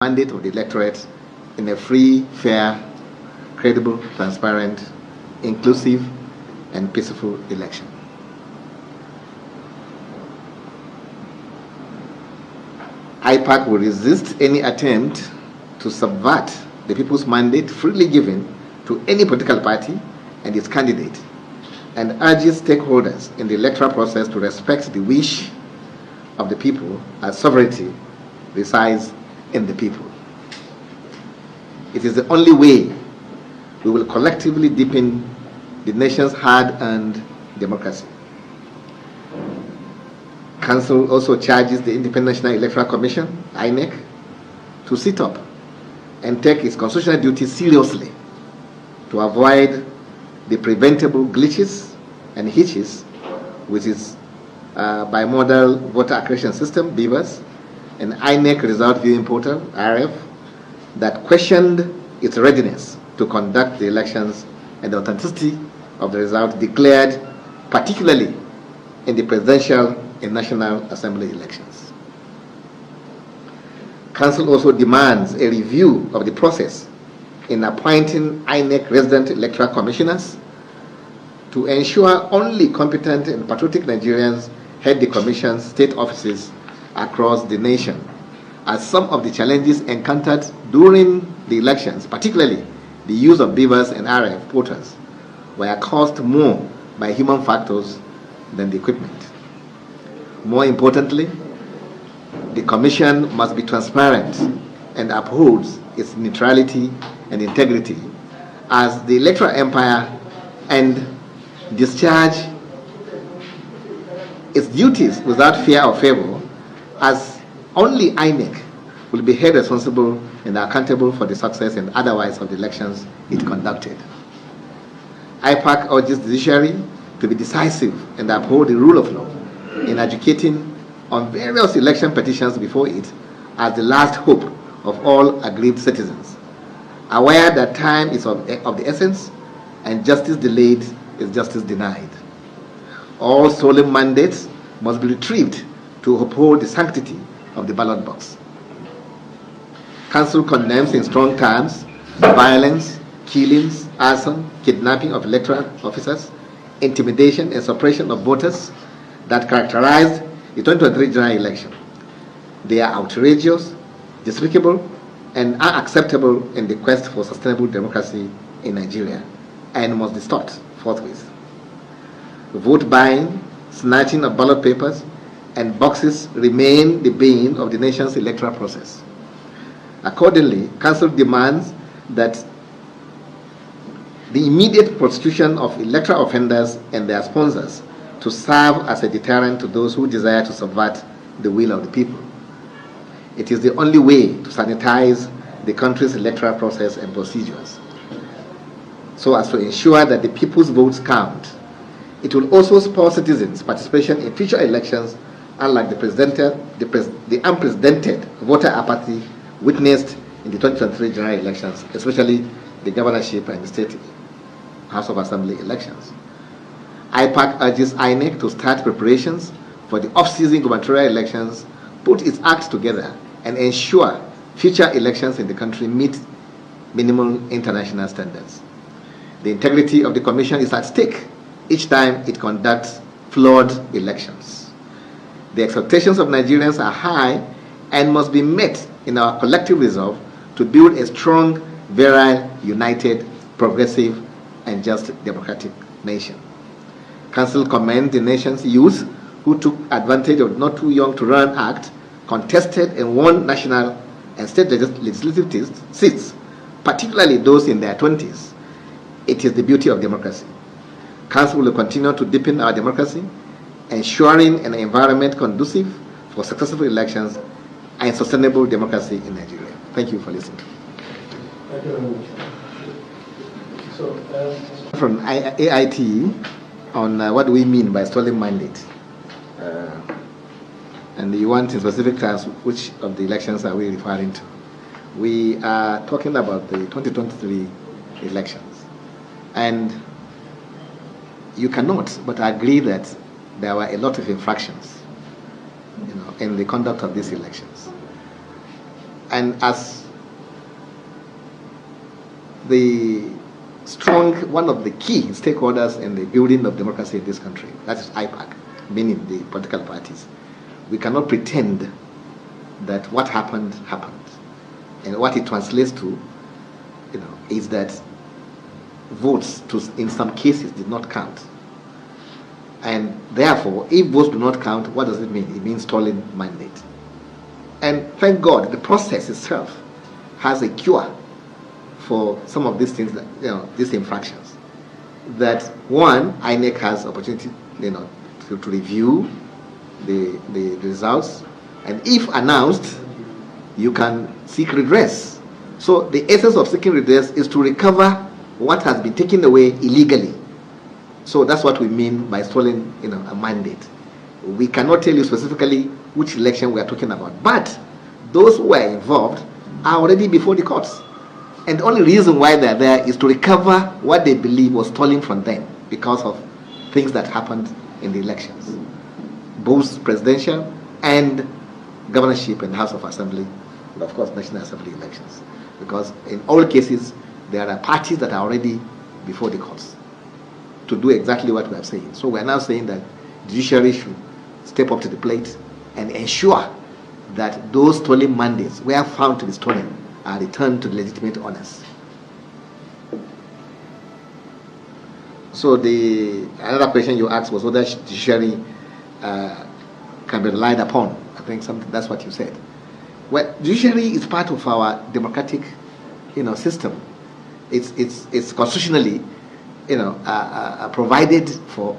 mandate of the electorate in a free, fair, credible, transparent, inclusive, and peaceful election. Ipac will resist any attempt to subvert the people's mandate freely given to any political party and its candidate, and urges stakeholders in the electoral process to respect the wish of the people as sovereignty resides in the people. It is the only way we will collectively deepen the nation's hard-earned democracy. Council also charges the Independent National Electoral Commission, INEC, to sit up and take its constitutional duty seriously to avoid the preventable glitches and hitches with its bimodal voter accreditation system, BVAS, and INEC result viewing portal, RF, that questioned its readiness to conduct the elections and the authenticity of the result declared, particularly in the presidential and National Assembly elections. Council also demands a review of the process in appointing INEC resident electoral commissioners to ensure only competent and patriotic Nigerians head the Commission's state offices across the nation, as some of the challenges encountered during the elections, particularly the use of BVAS and RF portals, were caused more by human factors than the equipment. More importantly, the Commission must be transparent and upholds its neutrality and integrity as the electoral empire and discharge its duties without fear or favor, as only INEC will be held responsible and accountable for the success and otherwise of the elections it conducted. Ipac urges the judiciary to be decisive and uphold the rule of law in adjudicating on various election petitions before it as the last hope of all aggrieved citizens, aware that time is of the essence and justice delayed is justice denied. All stolen mandates must be retrieved to uphold the sanctity of the ballot box. Council condemns in strong terms violence, killings, arson, kidnapping of electoral officers, intimidation and suppression of voters that characterized the 2023 general election. They are outrageous, despicable, and unacceptable in the quest for sustainable democracy in Nigeria and must be stopped forthwith. Vote buying, snatching of ballot papers, and boxes remain the bane of the nation's electoral process. Accordingly, Council demands that the immediate prosecution of electoral offenders and their sponsors to serve as a deterrent to those who desire to subvert the will of the people. It is the only way to sanitize the country's electoral process and procedures, so as to ensure that the people's votes count. It will also spur citizens' participation in future elections, unlike the unprecedented voter apathy witnessed in the 2023 general elections, especially the governorship and the state House of Assembly elections. Ipac urges INEC to start preparations for the off-season gubernatorial elections, put its acts together, and ensure future elections in the country meet minimum international standards. The integrity of the Commission is at stake each time it conducts flawed elections. The expectations of Nigerians are high and must be met in our collective resolve to build a strong, virile, united, progressive, and just democratic nation. Council commends the nation's youth who took advantage of Not Too Young to Run Act, contested and won national and state legislative seats, particularly those in their 20s. It is the beauty of democracy. Council will continue to deepen our democracy, ensuring an environment conducive for successful elections and sustainable democracy in Nigeria. Thank you for listening. Thank you very much. So, from AIT on what do we mean by stolen mandate, and you want in specific terms which of the elections are we referring to. We are talking about the 2023 elections, and you cannot but agree that there were a lot of infractions in the conduct of these elections. And as one of the key stakeholders in the building of democracy in this country, that is Ipac, meaning the political parties, we cannot pretend that what happened happened. And what it translates to, is that votes in some cases did not count. And therefore, if votes do not count, what does it mean? It means stolen mandate. And thank God, the process itself has a cure for some of these things, these infractions. That one, INEC has opportunity, to review the results, and if announced, you can seek redress. So the essence of seeking redress is to recover what has been taken away illegally. So that's what we mean by stolen, a mandate. We cannot tell you specifically which election we are talking about, but those who are involved are already before the courts. And the only reason why they're there is to recover what they believe was stolen from them because of things that happened in the elections, both presidential and governorship and House of Assembly, and of course National Assembly elections. Because in all cases, there are parties that are already before the courts to do exactly what we are saying. So we are now saying that the judiciary should step up to the plate and ensure that those stolen mandates, where found to be stolen, are returned to the legitimate owners. So another question you asked was whether judiciary can be relied upon. I think that's what you said. Well, judiciary is part of our democratic, system. It's constitutionally, provided for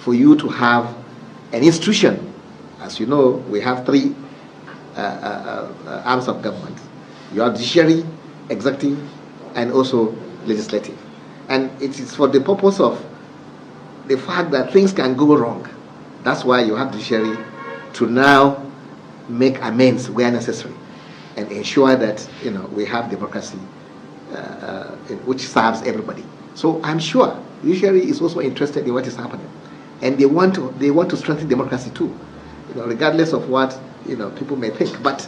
you to have an institution. As you know, we have three arms of government. You have judiciary, executive, and also legislative. And it is for the purpose of the fact that things can go wrong. That's why you have judiciary to now make amends where necessary and ensure that we have democracy which serves everybody. So I'm sure judiciary is also interested in what is happening, and they want to strengthen democracy too, regardless of what people may think. But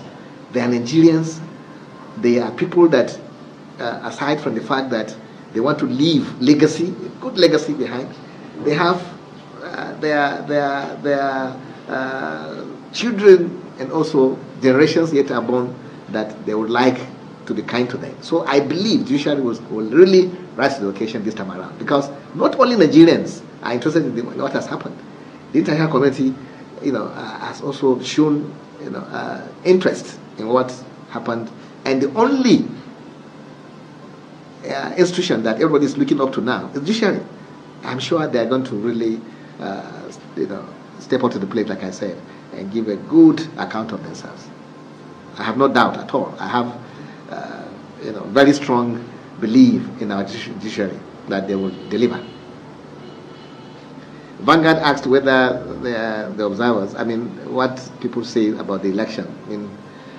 they are Nigerians. They are people that, aside from the fact that they want to leave legacy, good legacy behind, they have their children and also generations yet unborn that they would like to be kind to them. So I believe judiciary will really rise to the occasion this time around, because not only Nigerians are interested in what has happened. The international community, has also shown, interest in what happened, and the only institution that everybody is looking up to now is judiciary. I'm sure they are going to really, step up to the plate, like I said, and give a good account of themselves. I have no doubt at all. I have, very strong belief in our judiciary that they will deliver. Vanguard asked whether the observers, what people say about the election,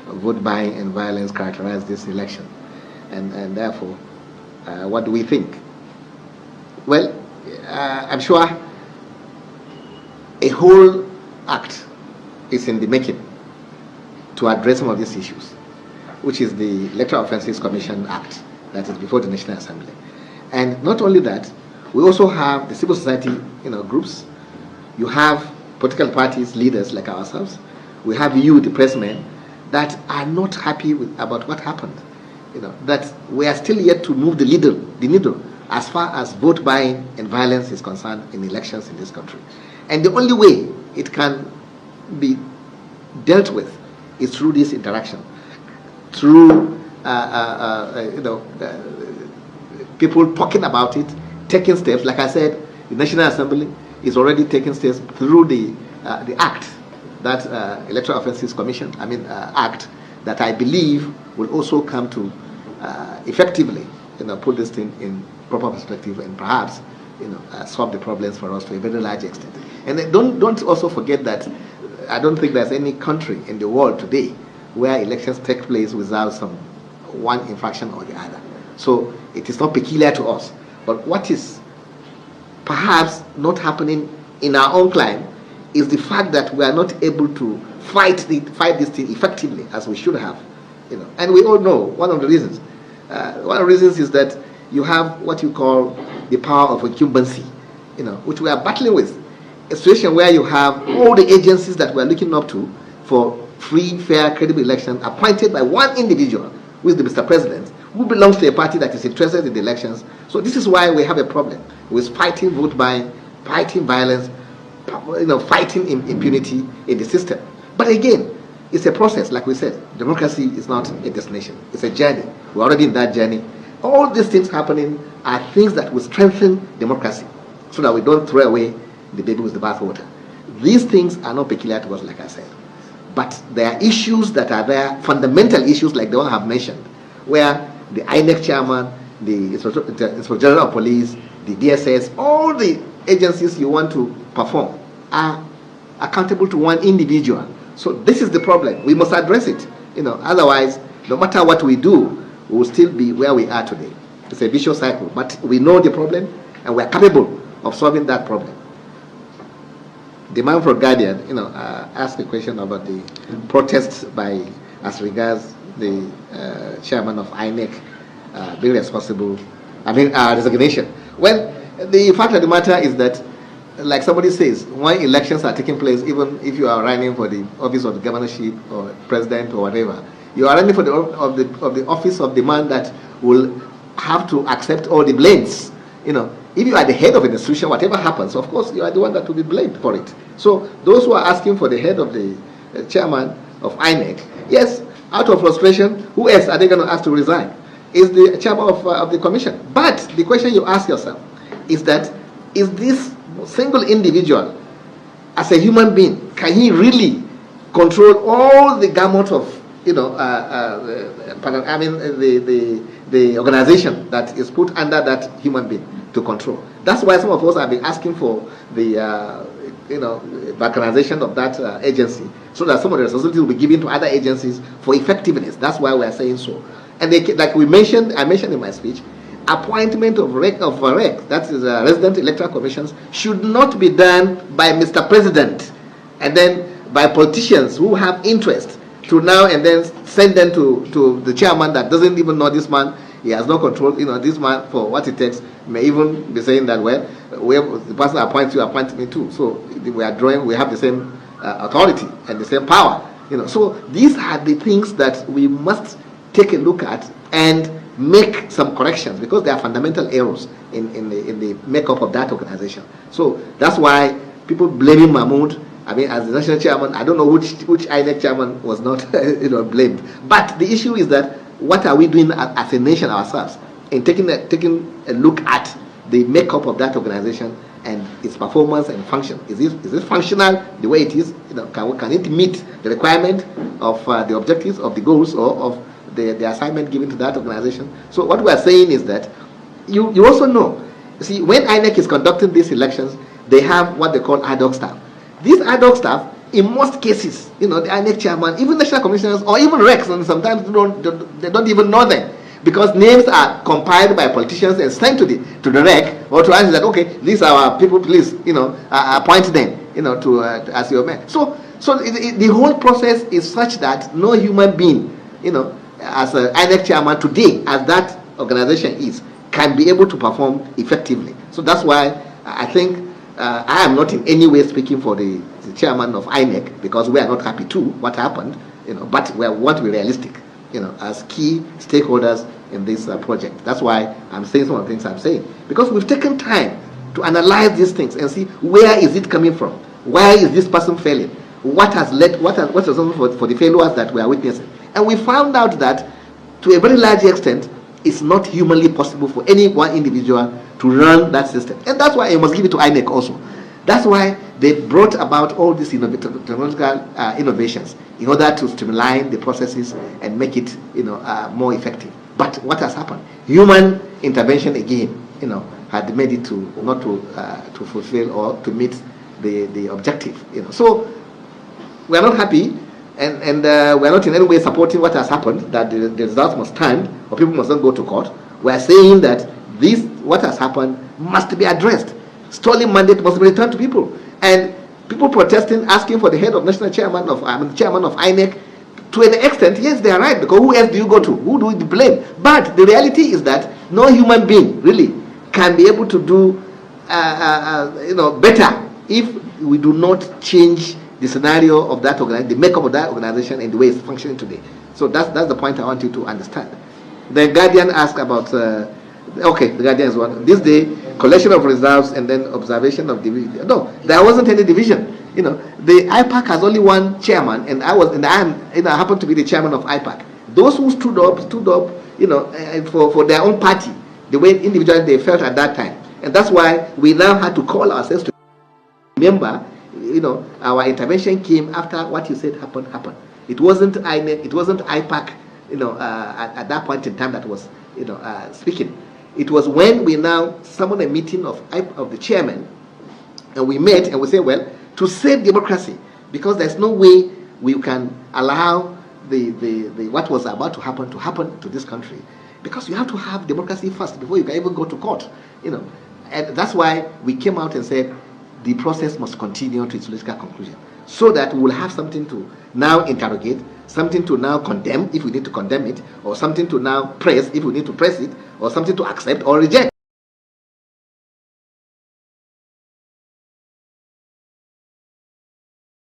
vote buying and violence characterize this election, and therefore, what do we think? Well, I'm sure a whole act is in the making to address some of these issues, which is the Electoral Offences Commission Act that is before the National Assembly. And not only that, we also have the civil society groups. You have political parties, leaders like ourselves. We have you, the pressmen, that are not happy about what happened. That we are still yet to move the needle as far as vote buying and violence is concerned in elections in this country. And the only way it can be dealt with is through this interaction, through people talking about it, taking steps. Like I said, the National Assembly is already taking steps through the act, that Electoral Offences Commission Act, that I believe will also come to effectively put this thing in proper perspective and perhaps solve the problems for us to a very large extent. And then don't also forget that I don't think there's any country in the world today where elections take place without one infraction or the other. So it is not peculiar to us. But what is perhaps not happening in our own climate is the fact that we are not able to fight this thing effectively as we should have And we all know one of the reasons. One of the reasons is that you have what you call the power of incumbency, which we are battling with. A situation where you have all the agencies that we are looking up to for free, fair, credible election appointed by one individual, who is the Mr. President, who belongs to a party that is interested in the elections. So this is why we have a problem with fighting vote buying, fighting violence, fighting impunity in the system. But again, it's a process, like we said. Democracy is not a destination. It's a journey. We're already in that journey. All these things happening are things that will strengthen democracy so that we don't throw away the baby with the bathwater. These things are not peculiar to us, like I said. But there are issues that are there, fundamental issues like the one I have mentioned, where the INEC chairman, the Inspector General of Police, the DSS, all the agencies you want to perform are accountable to one individual. So this is the problem. We must address it. Otherwise, no matter what we do, we will still be where we are today. It's a vicious cycle. But we know the problem, and we are capable of solving that problem. The man from Guardian, asked a question about the protests as regards the chairman of INEC being responsible. Resignation. Well, the fact of the matter is that, like somebody says, when elections are taking place, even if you are running for the office of the governorship or president or whatever, you are running for the office of the man that will have to accept all the blames. If you are the head of an institution, whatever happens, of course, you are the one that will be blamed for it. So those who are asking for the head of the chairman of INEC, yes, out of frustration, who else are they going to ask to resign? Is the chairman of the commission. But the question you ask yourself is this single individual, as a human being, can he really control all the gamut of, the organization that is put under that human being to control? That's why some of us have been asking for the, balkanization of that agency, so that some of the responsibility will be given to other agencies for effectiveness. That's why we are saying so. And like I mentioned in my speech, appointment of REC, that is resident electoral commissions, should not be done by Mr. President and then by politicians who have interest to now and then send them to the chairman that doesn't even know this man. He has no control. This man, for what it takes, may even be saying that, well, the person appoints you, appoint me too. So we have the same authority and the same power. So these are the things that we must take a look at and make some corrections, because there are fundamental errors in the makeup of that organization. So that's why people blaming Mahmoud. As the national chairman, I don't know which INEC chairman was not blamed. But the issue is that, what are we doing as a nation ourselves in taking a look at the makeup of that organization and its performance and function? Is it functional the way it is? Can it meet the requirement of the objectives, of the goals, or of the assignment given to that organization? So what we are saying is that you also know, see, when INEC is conducting these elections, they have what they call ad hoc staff. These ad hoc staff, in most cases, the INEC chairman, even national commissioners, or even RECs, and sometimes they don't even know them, because names are compiled by politicians and sent to the REC, or to us that, okay, these are our people, please, appoint them, as your men. So the whole process is such that no human being, as an INEC chairman today, as that organization is, can be able to perform effectively. So that's why I think I am not in any way speaking for the chairman of INEC, because we are not happy too what happened, but we want to be realistic, as key stakeholders in this project. That's why I'm saying some of the things I'm saying, because we've taken time to analyze these things and see where is it coming from, why is this person failing, what's responsible for the failures that we are witnessing. And we found out that, to a very large extent, it's not humanly possible for any one individual to run that system. And that's why you must give it to INEC also. That's why they brought about all these technological innovations in order to streamline the processes and make it more effective. But what has happened? Human intervention again had made it not to fulfill or to meet the objective. So we are not happy, and we are not in any way supporting what has happened, that the results must stand or people must not go to court. We are saying that what has happened must be addressed. Stolen mandate must be returned to people. And people protesting, asking for the head of national chairman of chairman of INEC to an extent, yes, they are right, because who else do you go to? Who do you blame? But the reality is that no human being really can be able to do better if we do not change the scenario of that organization, the makeup of that organization, and the way it's functioning today. So that's the point I want you to understand. The Guardian asked about, okay, the Guardian is one. This day, collection of results and then observation of division. No, there wasn't any division. The Ipac has only one chairman, and I happened to be the chairman of Ipac. Those who stood up, for their own party, the way individually they felt at that time. And that's why we now had to call ourselves to remember, our intervention came after what you said happened. It wasn't INEC, it wasn't Ipac, at that point in time that was, speaking. It was when we now summoned a meeting of the chairman, and we met and we said, well, to save democracy, because there's no way we can allow the what was about to happen to this country, because you have to have democracy first before you can even go to court, and that's why we came out and said the process must continue to its logical conclusion, so that we will have something to now interrogate, something to now condemn if we need to condemn it, or something to now press if we need to press it, or something to accept or reject.